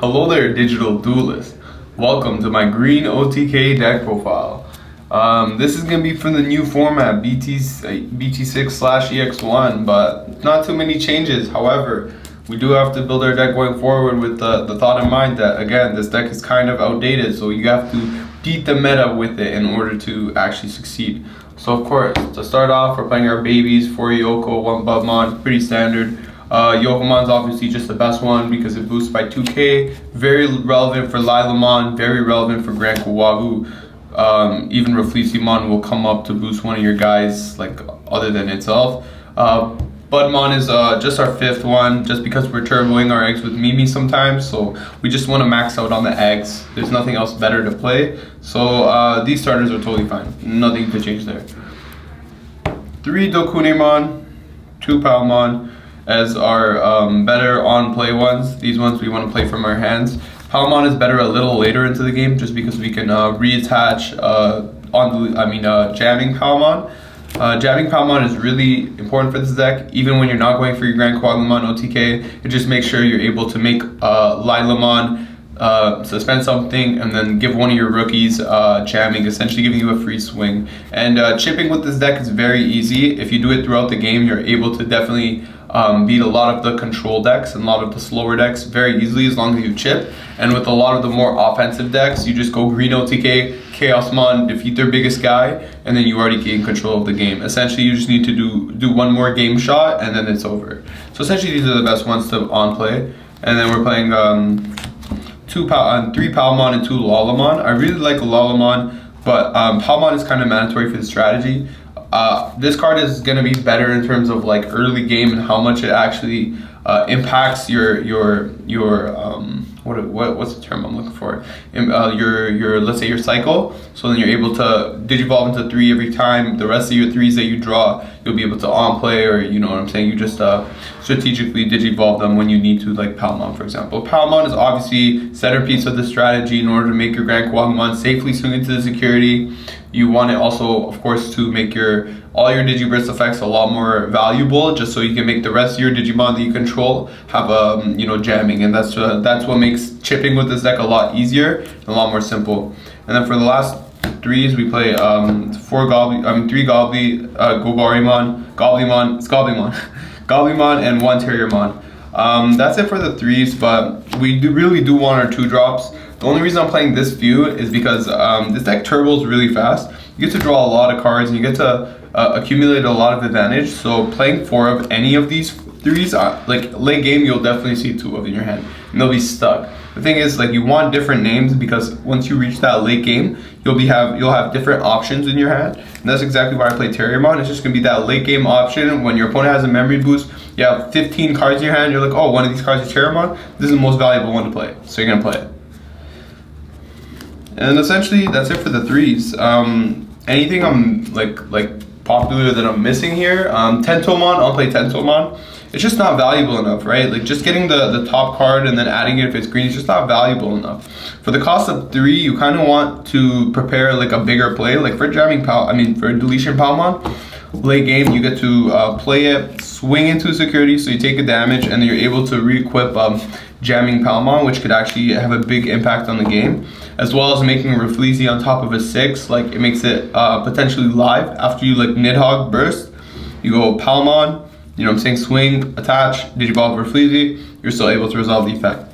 Hello there, digital duelist. Welcome to my green OTK deck profile. This is going to be from the new format, BT-6 slash EX01, but not too many changes. However, we do have to build our deck going forward with the thought in mind that, again, this deck is kind of outdated, so you have to beat the meta with it in order to actually succeed. So, of course, to start off, we're playing our babies, 4 Yoko, 1 Bubmon, pretty standard. Yokomon's obviously just the best one because it boosts by 2k, very relevant for Lilamon, very relevant for Grand Kawagu. Even Rafleesimon will come up to boost one of your guys, like, other than itself. Budmon is just our 5th one, just because we're turboing our eggs with Mimi sometimes, so we just want to max out on the eggs. There's nothing else better to play, so these starters are totally fine. Nothing to change there. 3 Dokunemon, 2 Palmon as our better on-play ones. These ones we want to play from our hands. Palmon is better a little later into the game just because we can reattach jamming Palmon. Jamming Palmon is really important for this deck, even when you're not going for your Grand Quagmon OTK. It just makes sure you're able to make Lilamon suspend something and then give one of your rookies jamming, essentially giving you a free swing. And chipping with this deck is very easy. If you do it throughout the game, you're able to definitely beat a lot of the control decks and a lot of the slower decks very easily as long as you chip. And with a lot of the more offensive decks, you just go green OTK, Chaosmon, defeat their biggest guy, and then you already gain control of the game. Essentially, you just need to do one more game shot and then it's over. So essentially, these are the best ones to on-play. And then we're playing 3 Palmon and 2 Lalamon. I really like Lalamon, but Palmon is kind of mandatory for the strategy. This card is going to be better in terms of like early game and how much it actually impacts your what's the term I'm looking for? Your let's say your cycle. So then you're able to digivolve into 3 every time. The rest of your 3s that you draw, you'll be able to on play, or you know what I'm saying. You just strategically digivolve them when you need to, like Palmon, for example. Palmon is obviously centerpiece of the strategy in order to make your Grand Quagmon safely swing into the security. You want it also, of course, to make all your Digiburst effects a lot more valuable, just so you can make the rest of your Digimon that you control have jamming, and that's what makes chipping with this deck a lot easier and a lot more simple. And then for the last 3s, we play 3 Goblymon, and 1 Terriermon. That's it for the 3s, but we really do want our 2-drops. The only reason I'm playing this few is because this deck turbos really fast. You get to draw a lot of cards and you get to accumulate a lot of advantage. So playing 4 of any of these 3s, like late game, you'll definitely see 2 of in your hand and they'll be stuck. The thing is, like, you want different names because once you reach that late game, you'll have different options in your hand, and that's exactly why I play Terriermon. It's just gonna be that late game option when your opponent has a memory boost. You have 15 cards in your hand. You're like, oh, one of these cards is Terriermon. This is the most valuable one to play, so you're gonna play it. And essentially, that's it for the 3s. Anything I'm like popular that I'm missing here? Tentomon, I'll play Tentomon. It's just not valuable enough, right? Like, just getting the top card and then adding it if it's green is just not valuable enough. For the cost of 3, you kind of want to prepare like a bigger play. Like for for Deletion Palmon, late game you get to play it, swing into security, so you take a damage, and then you're able to re-equip jamming Palmon, which could actually have a big impact on the game, as well as making Rafleezy on top of a 6. Like, it makes it potentially live after you like Nidhogg burst. You go Palmon, you know what I'm saying, swing, attach, digivolve Rafleezy, you're still able to resolve the effect.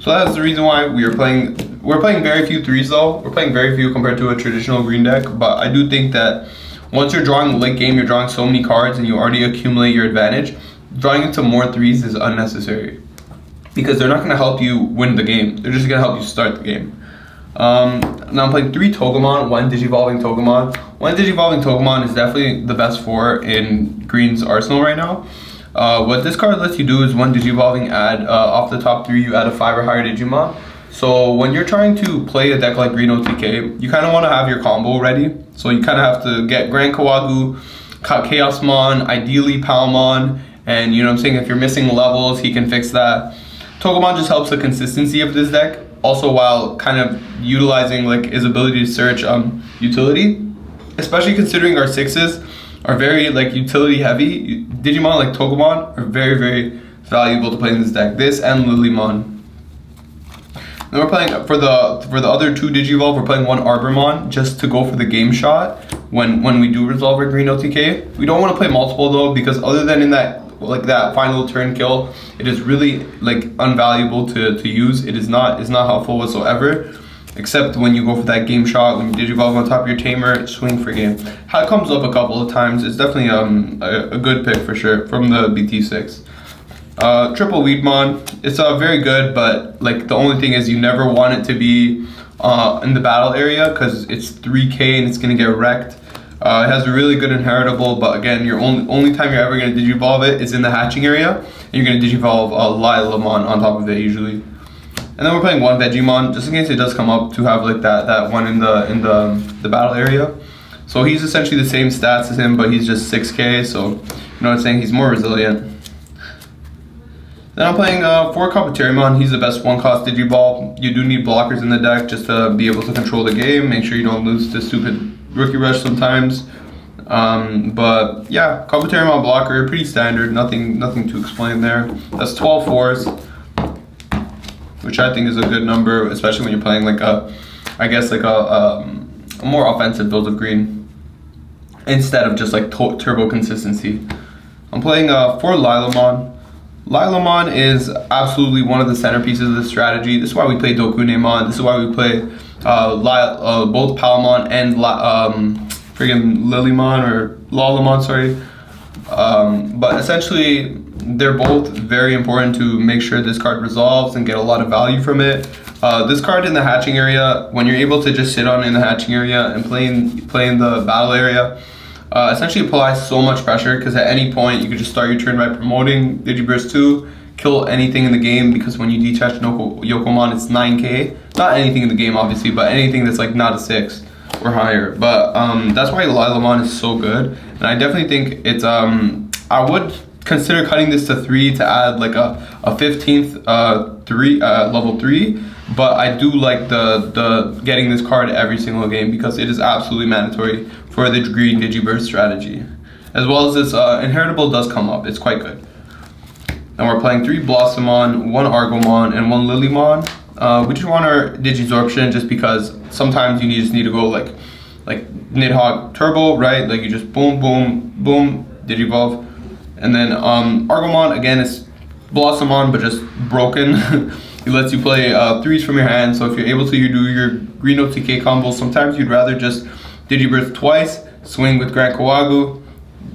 So that's the reason why we're playing very few 3s though. We're playing very few compared to a traditional green deck, but I do think that once you're drawing late game, you're drawing so many cards and you already accumulate your advantage, drawing into more 3s is unnecessary because they're not going to help you win the game. They're just going to help you start the game. Now I'm playing 3 Togemon, 1 Digivolving Togemon. 1 Digivolving Togemon is definitely the best 4 in Green's arsenal right now. What this card lets you do is 1 Digivolving, add off the top 3, you add a 5 or higher Digimon. So when you're trying to play a deck like Green OTK, you kind of want to have your combo ready. So you kind of have to get Grand Kawagu, Chaosmon, ideally Palmon, and you know what I'm saying, if you're missing levels, he can fix that. Togemon just helps the consistency of this deck, also while kind of utilizing like his ability to search utility, especially considering our 6s are very like utility heavy. Digimon like Togemon are very, very valuable to play in this deck. This and Lilymon. Then we're playing for the other 2 Digivolve, we're playing 1 Arbormon just to go for the game shot when we do resolve our green OTK. We don't want to play multiple though, because other than in that final turn kill, it is really like unvaluable to use. It's not helpful whatsoever, except when you go for that game shot, when you Digivolve on top of your tamer, swing for game. How it comes up a couple of times. It's definitely a good pick for sure from the BT-6. Triple Weedmon, it's very good, but like the only thing is you never want it to be in the battle area, because it's 3k and it's gonna get wrecked. It has a really good inheritable, but again, your only time you're ever gonna Digivolve it is in the hatching area, and you're gonna Digivolve Lilamon on top of it usually. And then we're playing 1 Vegemon, just in case it does come up, to have like that one in the battle area. So he's essentially the same stats as him, but he's just 6k, so you know what I'm saying, he's more resilient. Then I'm playing 4 Kabuterimon. He's the best 1-cost Digivolve. You do need blockers in the deck just to be able to control the game. Make sure you don't lose to stupid Rookie Rush sometimes. But yeah, Kabuterimon blocker, pretty standard. Nothing to explain there. That's 12 4s, which I think is a good number, especially when you're playing like a more offensive build of green instead of just like turbo consistency. I'm playing 4 Lilamon. Lilamon is absolutely one of the centerpieces of the strategy. This is why we play Dokunemon. This is why we play both Palmon and friggin' Lilymon or Lalamon, sorry. But essentially, they're both very important to make sure this card resolves and get a lot of value from it. This card in the hatching area, when you're able to just sit on in the hatching area and play in the battle area, essentially applies so much pressure, because at any point you can just start your turn by promoting Digiburst 2, kill anything in the game, because when you detach Yokomon it's 9k. Not anything in the game obviously, but anything that's like not a 6 or higher. But that's why Lilamon is so good, and I definitely think it's I would consider cutting this to 3 to add like a 15th level 3. But I do like the getting this card every single game, because it is absolutely mandatory for the green Digiburst strategy. As well as this inheritable does come up, it's quite good. And we're playing 3 Blossomon, 1 Argomon, and 1 Lilymon. We just want our Digisorption just because sometimes you just need to go like Nidhogg Turbo, right? Like you just boom, boom, boom, Digivolve. And then Argomon, again, it's Blossomon, but just broken. It lets you play 3s from your hand, so if you're able to do your green OTK combos, sometimes you'd rather just Digiburst twice, swing with Grand Kawagu,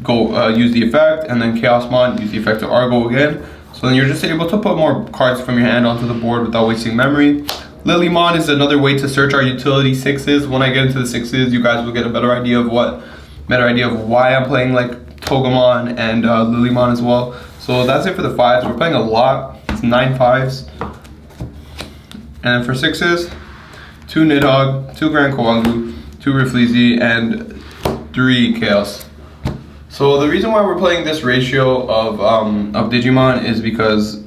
go use the effect, and then Chaosmon, use the effect of Argo again. So then you're just able to put more cards from your hand onto the board without wasting memory. Lilymon is another way to search our utility 6s. When I get into the 6s, you guys will get a better idea of why I'm playing like Togemon and Lilymon as well. So that's it for the 5s. We're playing a lot. It's 9 5s. And then for 6s, 2 Nidhogg, 2 Grand Kawagu, 2 Rifleezy, and 3 Chaos. So the reason why we're playing this ratio of Digimon is because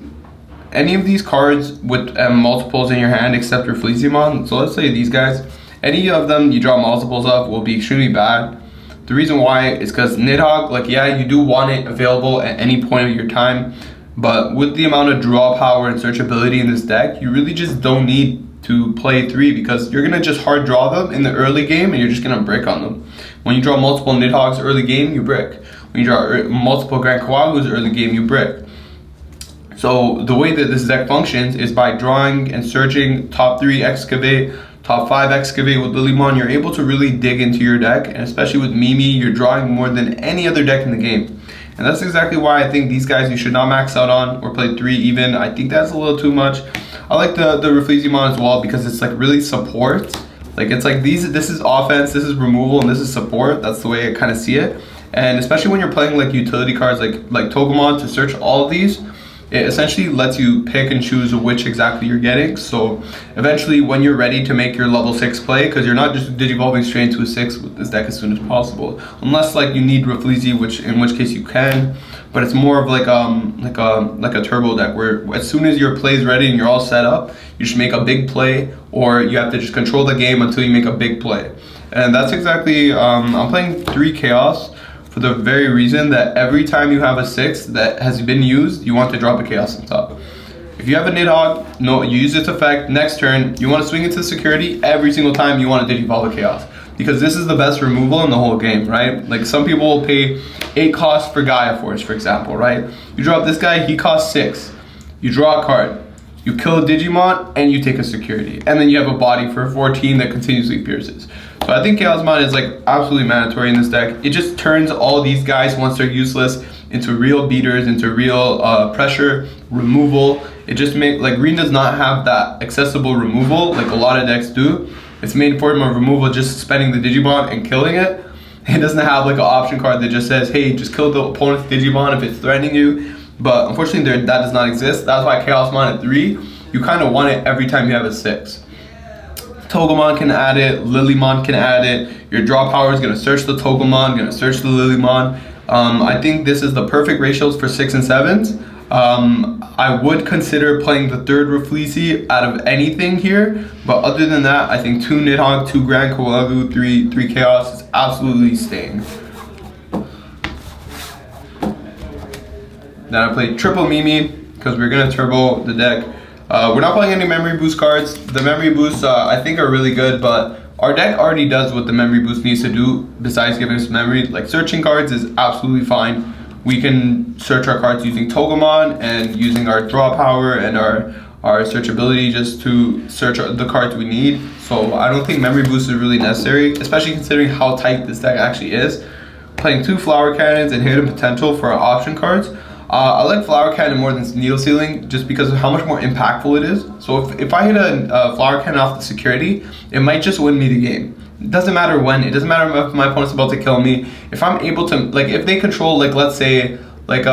any of these cards with multiples in your hand except Rifleezymon, so let's say these guys, any of them you draw multiples of will be extremely bad. The reason why is because Nidhogg, like yeah, you do want it available at any point of your time, but with the amount of draw power and searchability in this deck, you really just don't need to play 3, because you're gonna just hard draw them in the early game and you're just gonna brick on them. When you draw multiple Nidhoggs early game, you brick. When you draw multiple Grand Kawagus early game, you brick. So the way that this deck functions is by drawing and searching top 3 Excavate, top 5 Excavate with Lilymon. You're able to really dig into your deck, and especially with Mimi, you're drawing more than any other deck in the game. And that's exactly why I think these guys you should not max out on or play 3 even. I think that's a little too much. I like the Rifleezymon as well, because it's like really support. Like it's like this is offense, this is removal, and this is support. That's the way I kind of see it. And especially when you're playing like utility cards like Togemon to search all of these, it essentially lets you pick and choose which exactly you're getting. So eventually when you're ready to make your level 6 play, because you're not just digivolving straight into a 6 with this deck as soon as possible, unless like you need Rifleezy, in which case you can, but it's more of like a turbo deck where as soon as your play is ready and you're all set up, you just make a big play, or you have to just control the game until you make a big play. And that's exactly, I'm playing 3 Chaos for the very reason that every time you have a 6 that has been used, you want to drop a Chaos on top. If you have a Nidhogg, no, you use its effect, next turn, you want to swing into security, every single time you want to Digivolve a Chaos. Because this is the best removal in the whole game, right? Like some people will pay 8 costs for Gaia Force, for example, right? You drop this guy, he costs 6. You draw a card, you kill a Digimon, and you take a security. And then you have a body for 14 that continuously pierces. So I think Chaosmon is like absolutely mandatory in this deck. It just turns all these guys, once they're useless, into real beaters, into real pressure, removal. It just makes, like green does not have that accessible removal like a lot of decks do. Its main form of removal is just suspending the Digimon and killing it. It doesn't have like an option card that just says, hey, just kill the opponent's Digimon if it's threatening you. But unfortunately that does not exist. That's why Chaosmon at 3, you kind of want it every time you have a 6. Togemon can add it, Lilymon can add it. Your draw power is going to search the Togemon, going to search the Lilymon. I think this is the perfect ratios for 6 and 7s. I would consider playing the 3rd Rafflesia out of anything here, but other than that, I think 2 Nidhogg, 2 Grand Kawagu, 3 Chaos is absolutely staying. Then I played triple Mimi because we're gonna turbo the deck. We're not playing any memory boost cards. The memory boosts I think are really good, but our deck already does what the memory boost needs to do besides giving us memory. Like searching cards is absolutely fine. We can search our cards using Togemon and using our draw power and our search ability just to search the cards we need. So I don't think memory boost is really necessary, especially considering how tight this deck actually is. Playing 2 Flower Cannons and Hidden Potential for our option cards. I like Flower Cannon more than Needle Sealing just because of how much more impactful it is. So if I hit a Flower Cannon off the security, it might just win me the game. It doesn't matter when. It doesn't matter if my opponent's about to kill me. If I'm able to, like, if they control, like, let's say, like,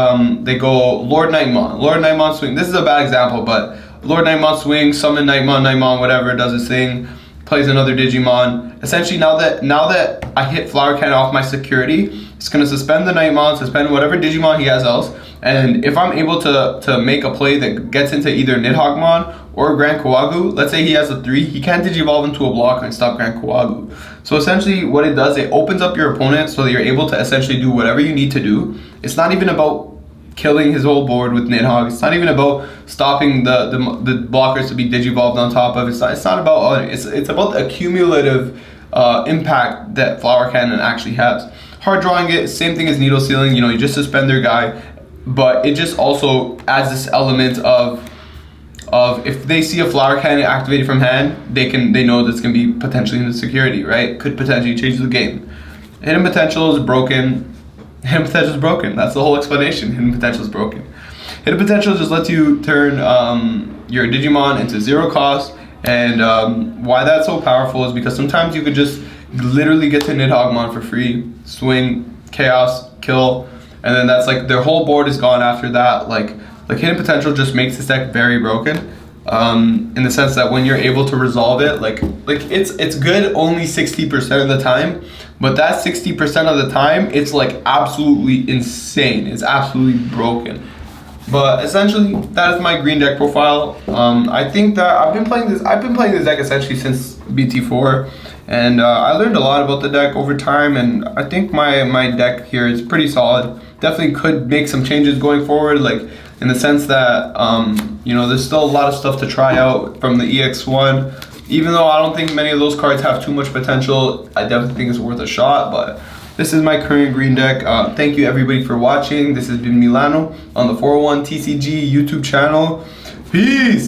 they go Lord Nightmon swing. This is a bad example, but Lord Nightmon swing, summon Nightmon, whatever, does his thing, plays another Digimon. Essentially, now that I hit Flower Cannon off my security, it's gonna suspend the Nightmon, suspend whatever Digimon he has else. And if I'm able to make a play that gets into either Nidhoggmon or Grand Kawagu, let's say he has a 3, he can't Digivolve into a block and stop Grand Kawagu. So essentially what it does, it opens up your opponent so that you're able to essentially do whatever you need to do. It's not even about killing his whole board with Nidhogg. It's not even about stopping the blockers to be Digivolved on top of. It's not about, it's about the accumulative impact that Flower Cannon actually has. Hard drawing it, same thing as Needle Sealing, you know, you just suspend their guy. But it just also adds this element of if they see a Flower Cannon activated from hand, they know that's gonna be potentially in the security, right? Could potentially change the game. Hidden Potential is broken. Hidden Potential is broken. That's the whole explanation. Hidden Potential is broken. Hidden Potential just lets you turn your Digimon into 0 cost, and why that's so powerful is because sometimes you could just literally get to Nidhoggmon for free, swing, chaos, kill. And then that's like their whole board is gone after that. Like Hidden Potential just makes this deck very broken, in the sense that when you're able to resolve it, like it's good only 60% of the time, but that 60% of the time it's like absolutely insane. It's absolutely broken. But essentially that is my green deck profile. I think that I've been playing this deck essentially since BT4. And I learned a lot about the deck over time, and I think my deck here is pretty solid. Definitely could make some changes going forward, like in the sense that, you know, there's still a lot of stuff to try out from the EX01. Even though I don't think many of those cards have too much potential, I definitely think it's worth a shot. But this is my current green deck. Thank you everybody for watching. This has been Milano on the 401 TCG YouTube channel. Peace!